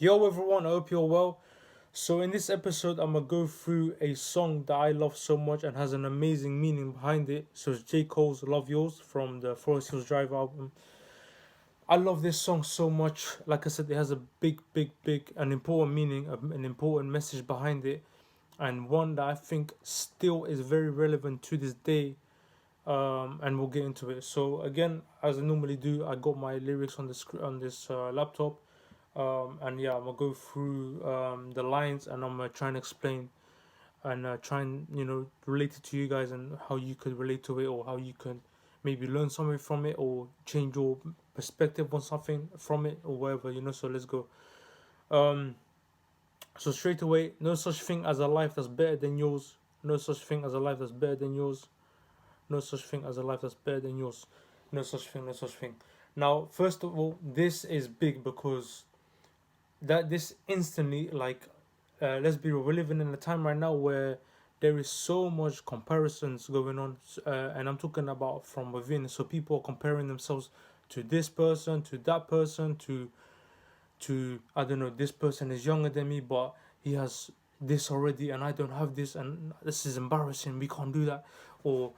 Yo everyone, I hope you're well. So in this episode, I'm gonna go through a song that I love so much and has an amazing meaning behind it. So it's J. Cole's "Love Yourz" from the Forest Hills Drive album. I love this song so much. Like I said, it has a big, an important meaning, an important message behind it, and one that I think still is very relevant to this day. And we'll get into it. So again, as I normally do, I got my lyrics on the on this laptop, and yeah, I'm gonna go through the lines and I'm gonna try and explain and try and relate it to you guys and how you could relate to it or how you can maybe learn something from it or change your perspective on something from it or whatever. So let's go. Um, so straight away, no such thing as a life that's better than yours. No such thing as a life that's better than yours. No such thing as a life that's better than yours. No such thing, no such thing. Now, first of all, this is big because that this instantly, like, let's be real, we're living in a time right now where there is so much comparisons going on, and I'm talking about from within. So people are comparing themselves to this person, to that person, to I don't know, this person is younger than me, but he has this already, and I don't have this, and this is embarrassing. We can't do that, or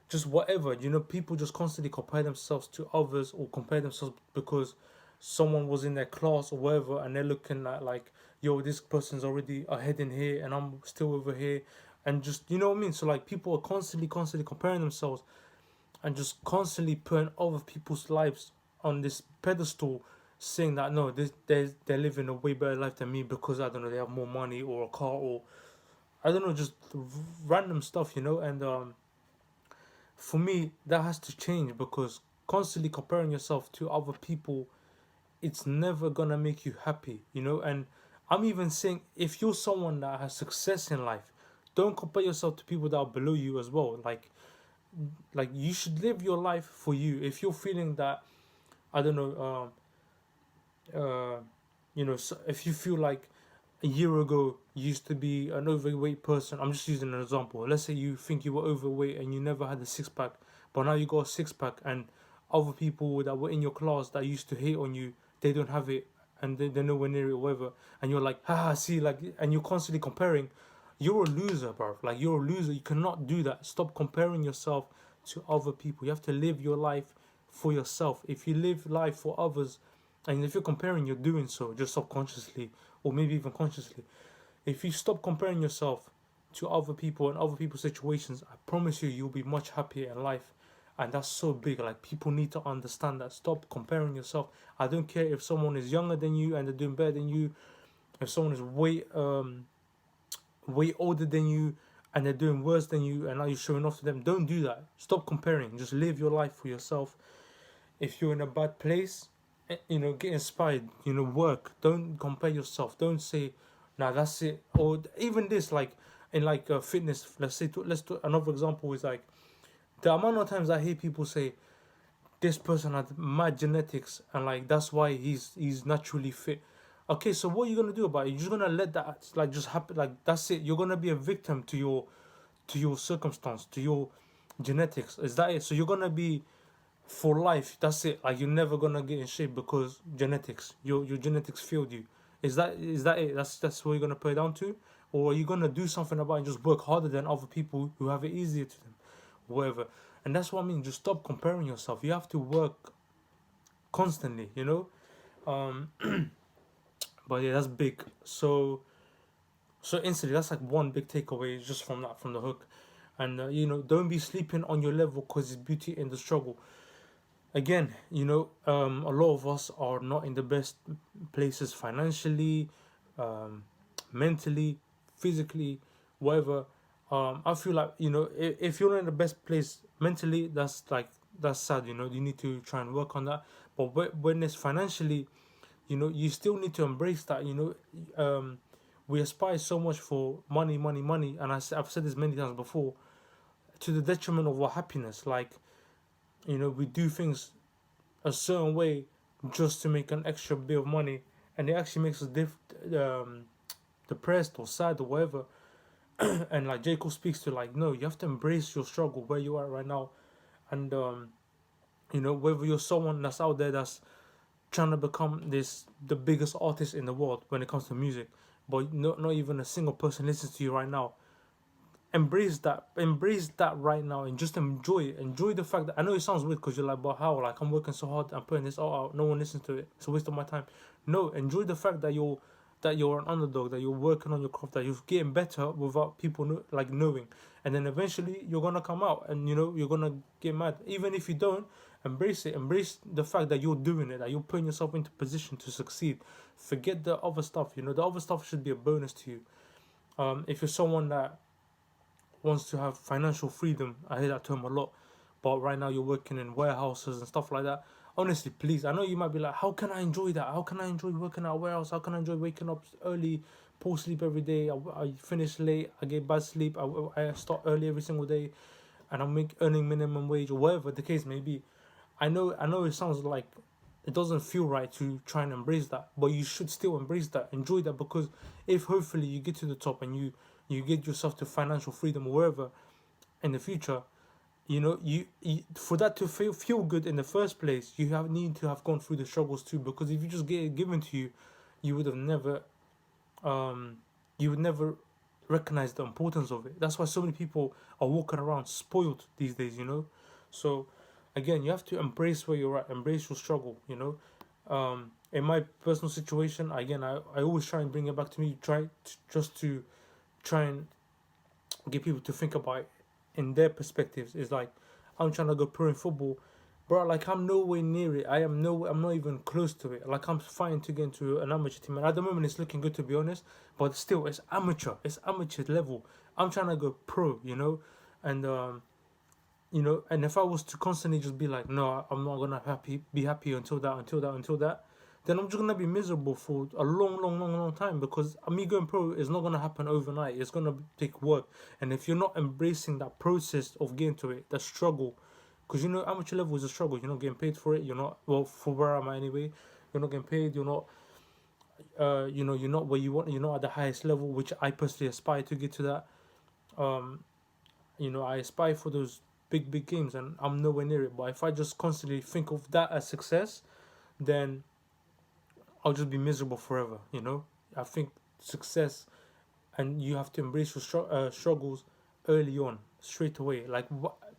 just whatever. People just constantly compare themselves to others or compare themselves because someone was in their class or whatever, and they're looking at like, yo, this person's already ahead in here, and I'm still over here, and just what I mean. So like, people are constantly comparing themselves and just constantly putting other people's lives on this pedestal, saying that no, they're living a way better life than me because I don't know, they have more money or a car or I don't know, just random stuff. And for me, that has to change because constantly comparing yourself to other people, it's never gonna make you happy. And I'm even saying, if you're someone that has success in life, don't compare yourself to people that are below you as well. Like you should live your life for you. If you're feeling that, I don't know, so if you feel like a year ago you used to be an overweight person, I'm just using an example. Let's say you think you were overweight and you never had a six pack, but now you got a six pack, and other people that were in your class that used to hate on you, they don't have it, and they're nowhere near it or whatever, and you're like, see, like, and you're constantly comparing. You're a loser, bro. Like, you're a loser. You cannot do that. Stop comparing yourself to other people. You have to live your life for yourself. If you live life for others, and if you're comparing, you're doing so just subconsciously or maybe even consciously. If you stop comparing yourself to other people and other people's situations, I promise you, you'll be much happier in life. And that's so big. Like, people need to understand that. Stop comparing yourself. I don't care if someone is younger than you and they're doing better than you. If someone is way older than you and they're doing worse than you, and now you're showing off to them. Don't do that. Stop comparing. Just live your life for yourself. If you're in a bad place, get inspired. Work. Don't compare yourself. Don't say, "Nah, that's it." Or even this, like in like fitness. Let's do another example. Is like the amount of times I hear people say this person had mad genetics and like that's why he's naturally fit. Okay, so what are you gonna do about it? You're just gonna let that like just happen. Like, that's it. You're gonna be a victim to your circumstance, to your genetics. Is that it? So you're gonna be for life. That's it. Like, you're never gonna get in shape because genetics. Your genetics failed you. Is that it? That's what you're gonna put it down to, or are you gonna do something about it and just work harder than other people who have it easier to them, whatever. And that's what I mean. Just stop comparing yourself. You have to work constantly. Um, but yeah, that's big. So instantly, that's like one big takeaway just from that, from the hook. And don't be sleeping on your level because it's beauty in the struggle. Again, a lot of us are not in the best places financially, um, mentally, physically, whatever. I feel like, if you're not in the best place mentally, that's sad. You need to try and work on that. But when it's financially, you still need to embrace that. We aspire so much for money, money, money, and I've said this many times before, to the detriment of our happiness. Like, we do things a certain way just to make an extra bit of money, and it actually makes us um, depressed or sad or whatever. And like J. Cole speaks to, like, no, you have to embrace your struggle where you are right now, and whether you're someone that's out there that's trying to become the biggest artist in the world when it comes to music, but not even a single person listens to you right now. Embrace that right now, and just enjoy it. Enjoy the fact that, I know it sounds weird because you're like, but how, like, I'm working so hard, I'm putting this all out, no one listens to it, it's a waste of my time. No, enjoy the fact that you're an underdog, that you're working on your craft, that you're getting better without people knowing, and then eventually you're gonna come out, and you're gonna get mad. Even if you don't, embrace it. Embrace the fact that you're doing it, that you're putting yourself into position to succeed. Forget the other stuff. The other stuff should be a bonus to you. If you're someone that wants to have financial freedom, I hear that term a lot, but right now you're working in warehouses and stuff like that. Honestly, please, I know you might be like, how can I enjoy that? How can I enjoy working at a warehouse? How can I enjoy waking up early, poor sleep every day? I finish late, I get bad sleep, I start early every single day, and I'm earning minimum wage, or whatever the case may be. I know it sounds like it doesn't feel right to try and embrace that, but you should still embrace that, enjoy that, because if hopefully you get to the top and you get yourself to financial freedom or wherever in the future, you for that to feel good in the first place, you need to have gone through the struggles too. Because if you just get it given to you, you would have never um you would never recognize the importance of it. That's why so many people are walking around spoiled these days. So again, you have to embrace where you're at, embrace your struggle. In my personal situation, again, I always try and bring it back to me, just to try and get people to think about it in their perspectives. Is like, I'm trying to go pro in football, bro. Like, I'm nowhere near it. I'm not even close to it. Like, I'm fighting to get into an amateur team, and at the moment it's looking good, to be honest. But still, it's amateur. It's amateur level. I'm trying to go pro. And and if I was to constantly just be like, no, I'm not gonna be happy until that, then I'm just gonna be miserable for a long, long, long, long time, because me going pro is not gonna happen overnight. It's gonna take work, and if you're not embracing that process of getting to it, the struggle, because amateur level is a struggle. You're not getting paid for it. You're not, well, for where am I anyway? You're not getting paid. You're not, you're not where you want. You're not at the highest level, which I personally aspire to get to that. Um, I aspire for those big, big games, and I'm nowhere near it. But if I just constantly think of that as success, then I'll just be miserable forever. I think success, and you have to embrace your struggles early on, straight away. Like,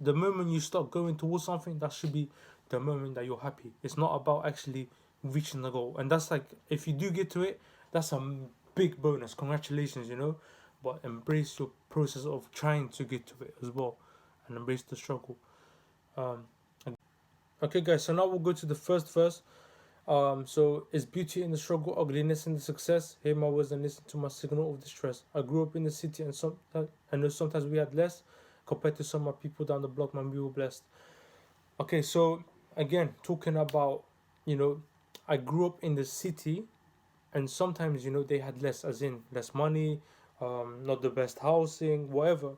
the moment you start going towards something, that should be the moment that you're happy. It's not about actually reaching the goal, and that's like, if you do get to it, that's a big bonus. Congratulations. But embrace your process of trying to get to it as well, and embrace the struggle. Um, okay, guys. So now we'll go to the first verse. So is beauty in the struggle, ugliness in the success? Hear my words and listen to my signal of distress. I grew up in the city, and I know sometimes we had less compared to some of my people down the block. Man, we were blessed. Okay, so again, talking about, you know, I grew up in the city, and sometimes they had less, as in less money, not the best housing, whatever,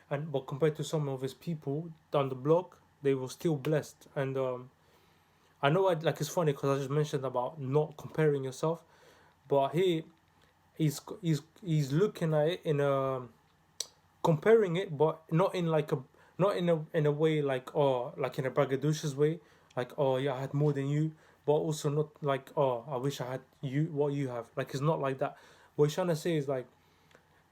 but compared to some of his people down the block, they were still blessed. And I know, like, it's funny because I just mentioned about not comparing yourself, but he's looking at it in a, comparing it, but not in a way like, oh, like in a braggadocious way, like, oh yeah, I had more than you, but also not like, oh, I wish I had what you have. Like, it's not like that. What he's trying to say is like,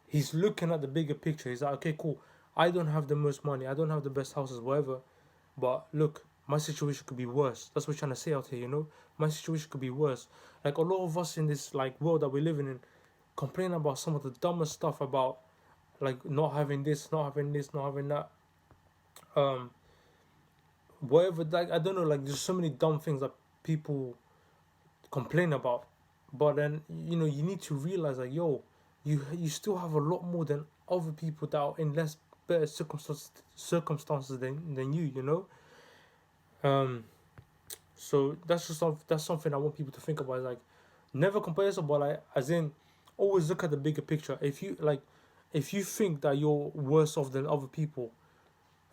he's looking at the bigger picture. He's like, okay, cool. I don't have the most money. I don't have the best houses, whatever. But look, my situation could be worse. That's what we're trying to say out here. My situation could be worse. Like, a lot of us in this, like, world that we're living in, complain about some of the dumbest stuff about, like, not having this, not having this, not having that. Um, Whatever. Like, I don't know. Like, there's so many dumb things that people complain about. But then, you need to realize, like, yo, you still have a lot more than other people that are in less better circumstances than you. Um, so that's something I want people to think about. Is like, never compare yourself, but like, as in, always look at the bigger picture. If you think that you're worse off than other people,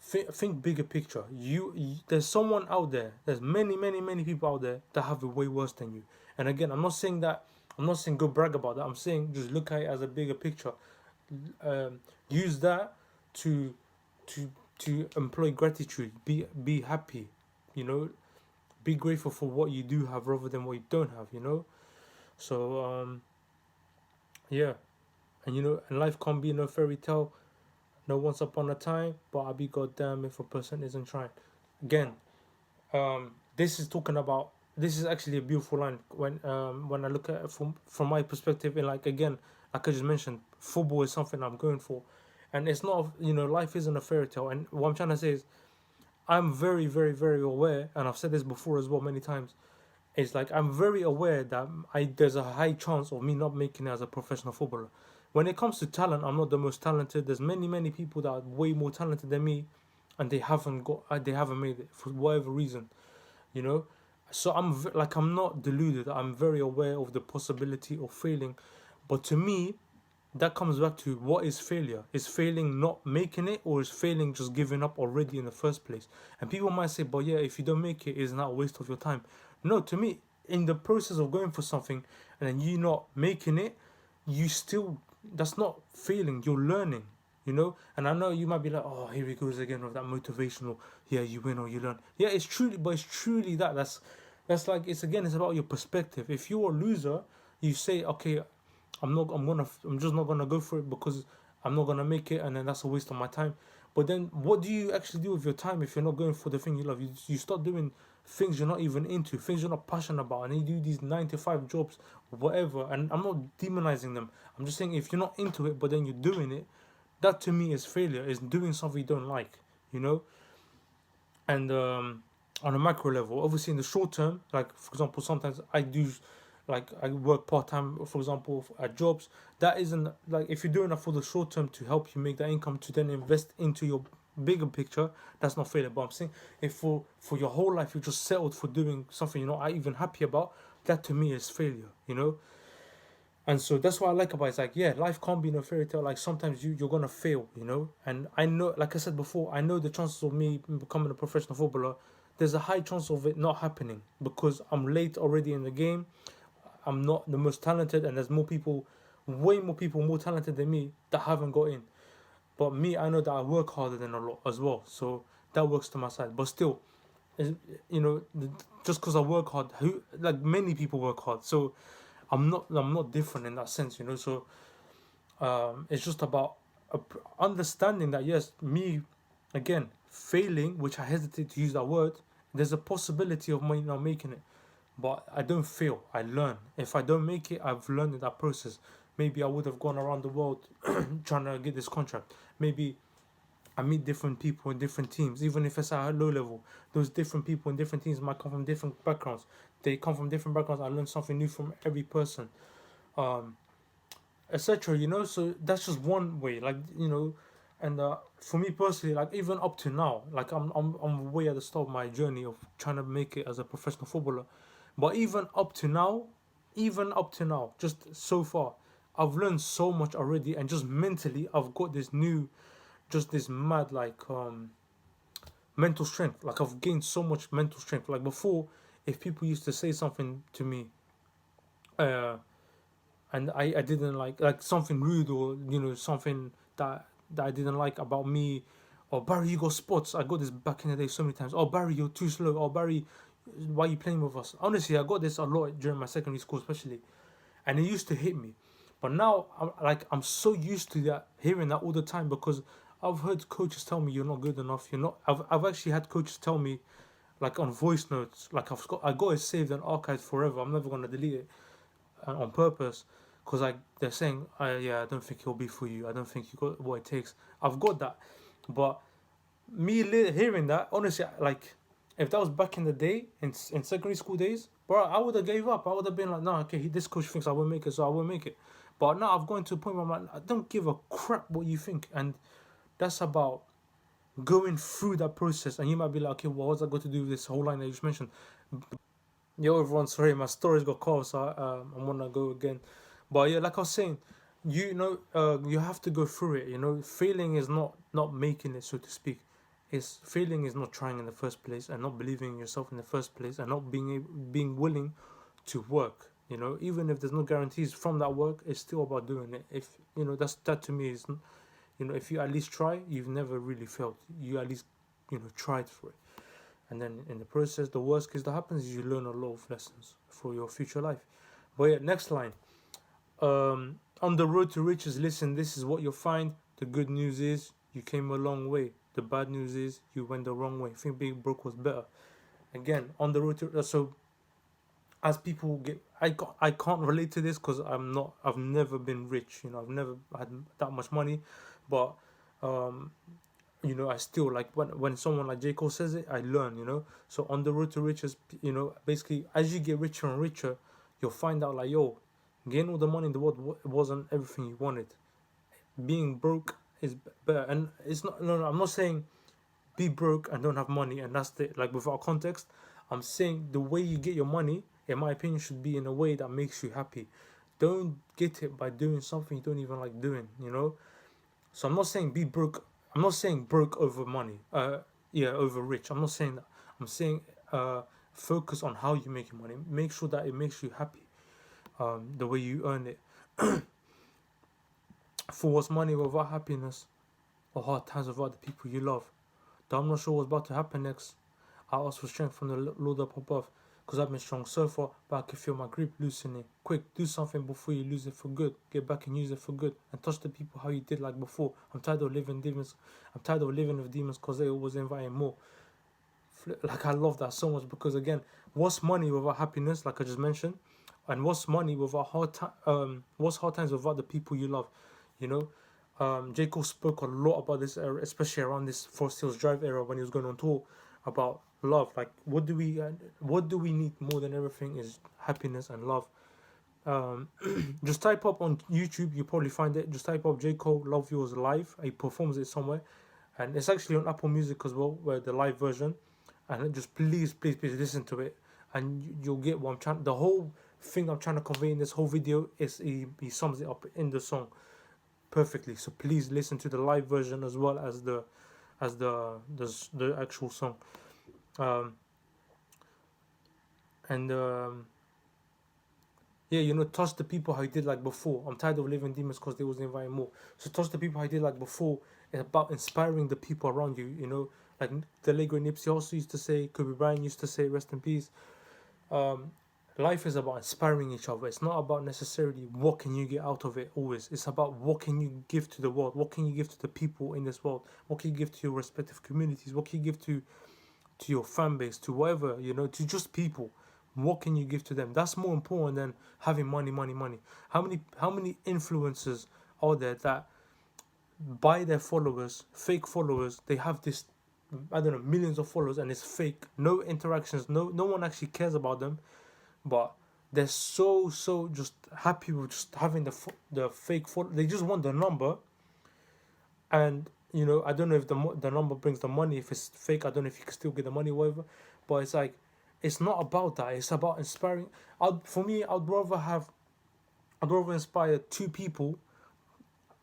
think bigger picture. There's someone out there. There's many, many, many people out there that have it way worse than you. And again, I'm not saying that. I'm not saying go brag about that. I'm saying just look at it as a bigger picture. Use that to to employ gratitude. Be happy. You know, be grateful for what you do have rather than what you don't have, you know. So yeah, and you know, and life can't be no fairy tale, no once upon a time, but I'll be goddamn if a person isn't trying. Again, this is talking about, this is actually a beautiful line when I look at it from my perspective. And like, again, like I just mentioned, football is something I'm going for, and it's not, you know, life isn't a fairy tale. And what I'm trying to say is, I'm very, very, very aware, and I've said this before as well many times. It's like, I'm very aware that there's a high chance of me not making it as a professional footballer. When it comes to talent, I'm not the most talented. There's many people that are way more talented than me, and they haven't made it for whatever reason, you know. So like, I'm not deluded. I'm very aware of the possibility of failing, but to me, that comes back to, what is failure? Is failing not making it, or is failing just giving up already in the first place? And people might say, but yeah, if you don't make it, it's not a waste of your time. No, to me, in the process of going for something and then you not making it, you still, that's not failing, you're learning, you know. And I know you might be like, oh, here he goes again with that motivational, yeah, you win or you learn. Yeah, it's truly, but it's truly that's like, it's, again, it's about your perspective. If you're a loser, you say, okay, I'm just not gonna go for it because I'm not gonna make it, and then that's a waste of my time. But then, what do you actually do with your time if you're not going for the thing you love? You start doing things you're not even into, things you're not passionate about, and you do these 9 to 5 jobs, whatever. And I'm not demonizing them. I'm just saying, if you're not into it, but then you're doing it, that to me is failure. Is doing something you don't like, you know. And on a macro level, obviously in the short term, like for example, sometimes I do, like I work part time, for example, at jobs. That isn't like, if you're doing that for the short term to help you make that income to then invest into your bigger picture, that's not failure. But I'm saying, if for your whole life you just settled for doing something you're not even happy about, that to me is failure, you know. And so that's what I like about it. It's like, yeah, life can't be no fairy tale. Like, sometimes you're gonna fail, you know. And I know, like I said before, I know the chances of me becoming a professional footballer, there's a high chance of it not happening because I'm late already in the game. I'm not the most talented, and there's more people, way more people more talented than me that haven't got in. But me, I know that I work harder than a lot as well, so that works to my side. But still, you know, just because I work hard, who, like, many people work hard, so I'm not different in that sense, you know. So it's just about understanding that, yes, me, again, failing, which I hesitate to use that word. There's a possibility of me not making it, but I don't fail. I learn. If I don't make it, I've learned in that process. Maybe I would have gone around the world trying to get this contract. Maybe I meet different people in different teams, even if it's at a low level. Those different people in different teams might come from different backgrounds. They come from different backgrounds. I learn something new from every person, um, etc. You know, so that's just one way. Like, you know, and for me personally, like, even up to now, like, I'm way at the start of my journey of trying to make it as a professional footballer. But even up to now, just so far, I've learned so much already, and just mentally, I've got this new, just this mad, like, mental strength. Like, I've gained so much mental strength. Like, before, if people used to say something to me, uh, and I didn't like something rude, or, you know, something that I didn't like about me, or, Barry, you got spots. I got this back in the day so many times. Oh, Barry, you're too slow. Oh, Barry, why are you playing with us? Honestly, I got this a lot during my secondary school, especially, and it used to hit me. But now, I'm so used to that, hearing that all the time, because I've heard coaches tell me, you're not good enough. You're not. I've actually had coaches tell me, like, on voice notes, like, I got it saved and archived forever. I'm never gonna delete it, on purpose, because, like, they're saying, yeah, I don't think he'll be for you. I don't think you got what it takes. I've got that, but me hearing that, honestly, like, if that was back in the day, in secondary school days, bro, I would have gave up. I would have been like, no, okay, this coach thinks I won't make it, so I won't make it. But now I've gone to a point where I'm like, I don't give a crap what you think. And that's about going through that process. And you might be like, okay, well, what's that got to do with this whole line that you just mentioned? Yo, everyone, sorry, my stories got cut off, so I'm gonna go again. But yeah, like I was saying, you know, you have to go through it. You know, failing is not making it, so to speak. Is failing is not trying in the first place, and not believing in yourself in the first place, and not being willing to work. You know, even if there's no guarantees from that work, it's still about doing it. If you know, that to me is, you know, if you at least try, you've never really failed. You at least, you know, tried for it. And then in the process, the worst case that happens is you learn a lot of lessons for your future life. But yeah, next line. On the road to riches, listen, this is what you'll find. The good news is you came a long way. The bad news is you went the wrong way. I think being broke was better. Again, on the road to, so as people get, I can't relate to this because I've never been rich, I've never had that much money, but um I still, like, when someone like J.Cole says it, I learn, so on the road to riches, basically as you get richer and richer, you'll find out, like, yo, getting all the money in the world wasn't everything you wanted. Being broke is better. And it's not, no, I'm not saying be broke and don't have money and that's the, like, without context. I'm saying the way you get your money, in my opinion, should be in a way that makes you happy. Don't get it by doing something you don't even like doing. So I'm not saying be broke. I'm not saying broke over money. Yeah, over rich. I'm not saying that. I'm saying focus on how you make your money. Make sure that it makes you happy. The way you earn it. For what's money without happiness, or hard times without the people you love. Though I'm not sure what's about to happen next. I ask for strength from the Lord up above, because I've been strong so far, but I can feel my grip loosening. Quick, do something before you lose it for good. Get back and use it for good, and touch the people how you did like before. I'm tired of living demons. I'm tired of living with demons because they always inviting more. Like, I love that so much because, again, what's money without happiness? Like I just mentioned, and what's money without what's hard times without the people you love? J. Cole spoke a lot about this era, especially around this Forest Hills Drive era when he was going on tour, about love. Like, what do we need more than everything is happiness and love. Just type up on YouTube, you probably find it. Just type up J. Cole Love Yourz live. He performs it somewhere, and it's actually on Apple Music as well, where the live version. And just please listen to it, and you'll get what I'm trying. The whole thing I'm trying to convey in this whole video is he sums it up in the song perfectly. So please listen to the live version as well as the actual song. And yeah, touch the people how you did like before. I'm tired of living demons because they was inviting more. So touch the people how you did like before. It's about inspiring the people around you. Like the late great Nipsey Hussle used to say, Kobe Bryant used to say, rest in peace. Life is about inspiring each other. It's not about necessarily what can you get out of it always. It's about what can you give to the world. What can you give to the people in this world? What can you give to your respective communities? What can you give to your fan base, to whatever, to just people? What can you give to them? That's more important than having money. How many influencers are there that by their followers, fake followers, they have this, I don't know, millions of followers, and it's fake, no interactions, no one actually cares about them, but they're so just happy with just having the fake follow. They just want the number, and I don't know if the number brings the money. If it's fake, I don't know if you can still get the money or whatever, but it's like, it's not about that. It's about inspiring. For me, I'd rather inspire two people.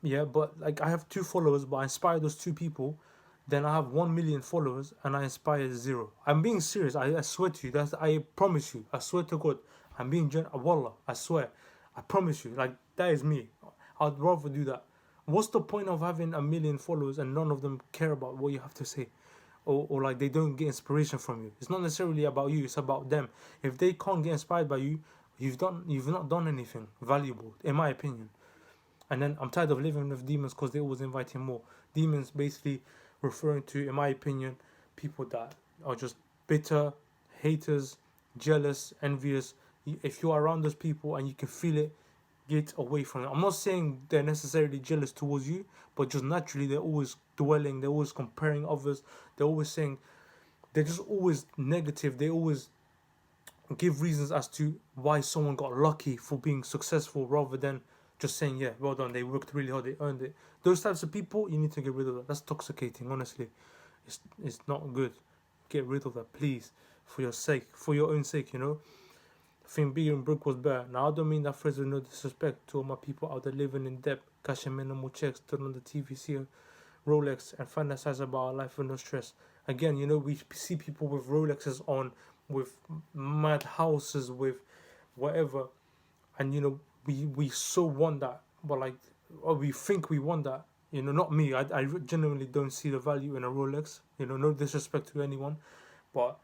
Yeah, but like, I have 2 followers, but I inspire those 2 people. Then I have 1 million followers and I inspire 0. I'm being serious. I swear to you. I promise you. I swear to God. I'm being Wallah. I swear. I promise you. Like, that is me. I'd rather do that. What's the point of having 1 million followers and none of them care about what you have to say? Or like, they don't get inspiration from you. It's not necessarily about you, it's about them. If they can't get inspired by you, you've not done anything valuable, in my opinion. And then I'm tired of living with demons because they always inviting more. Demons basically referring to, in my opinion, people that are just bitter, haters, jealous, envious. If you're around those people and you can feel it, get away from it. I'm not saying they're necessarily jealous towards you, but just naturally they're always dwelling, they're always comparing others, they're always saying, they're just always negative, they always give reasons as to why someone got lucky for being successful, rather than just saying, yeah, well done, they worked really hard, they earned it. Those types of people, you need to get rid of that. That's toxicating, honestly. It's not good. Get rid of that, please, for your sake, for your own sake, I think being broke was better. Now, I don't mean that phrase with no disrespect to all my people out there living in debt, cashing minimal checks, turn on the TV, see a Rolex, and fantasize about our life with no stress. Again, we see people with Rolexes on, with mad houses, with whatever, and we so want that, but like, or we think we want that. Not me. I genuinely don't see the value in a Rolex. No disrespect to anyone, But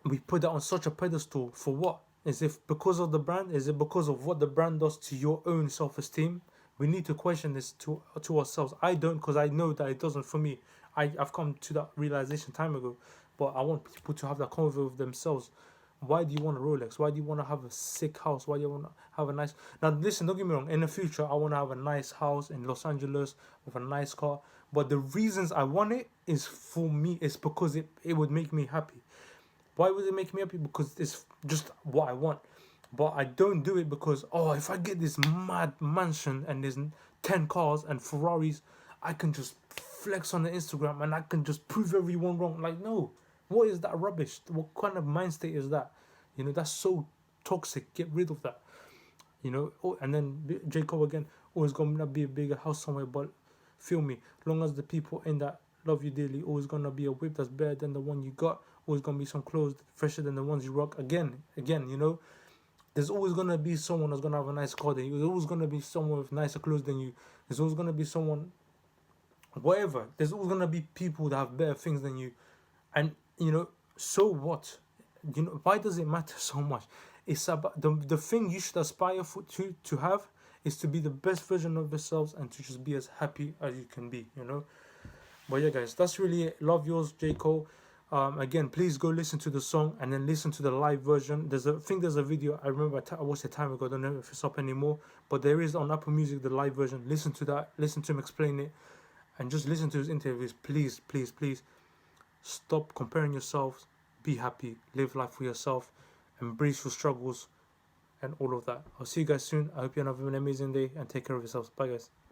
we put that on such a pedestal for what? Is it because of the brand? Is it because of what the brand does to your own self-esteem? We need to question this to ourselves. I don't, because I know that it doesn't for me. I've come to that realization time ago. But I want people to have that convo with themselves. Why do you want a Rolex? Why do you want to have a sick house? Why do you want to have a nice... Now listen, don't get me wrong. In the future, I want to have a nice house in Los Angeles with a nice car. But the reasons I want it is for me. It's because it would make me happy. Why would it make me happy? Because it's just what I want. But I don't do it because, oh, if I get this mad mansion and there's 10 cars and Ferraris, I can just flex on the Instagram and I can just prove everyone wrong. Like, no. What is that rubbish? What kind of mind state is that? You know, that's so toxic. Get rid of that. You know, oh, and then J.Cole again, always gonna be a bigger house somewhere, but feel me, long as the people in that love you dearly, always gonna be a whip that's better than the one you got, always gonna be some clothes fresher than the ones you rock. Again, you know, there's always gonna be someone that's gonna have a nice car than you. There's always gonna be someone with nicer clothes than you. There's always gonna be someone, whatever. There's always gonna be people that have better things than you, and you know, so what? You know, why does it matter so much? It's about the thing you should aspire to have is to be the best version of yourselves and to just be as happy as you can be, you know. But yeah, guys, that's really it. Love Yourz, J. Cole. Again, please go listen to the song and then listen to the live version. There's a video. I remember I watched it time ago. I don't know if it's up anymore, but there is on Apple Music the live version. Listen to that. Listen to him explain it, and just listen to his interviews. Please, please, please. Stop comparing yourselves. Be happy. Live life for yourself. Embrace your struggles and all of that. I'll see you guys soon. I hope you have an amazing day and take care of yourselves. Bye, guys.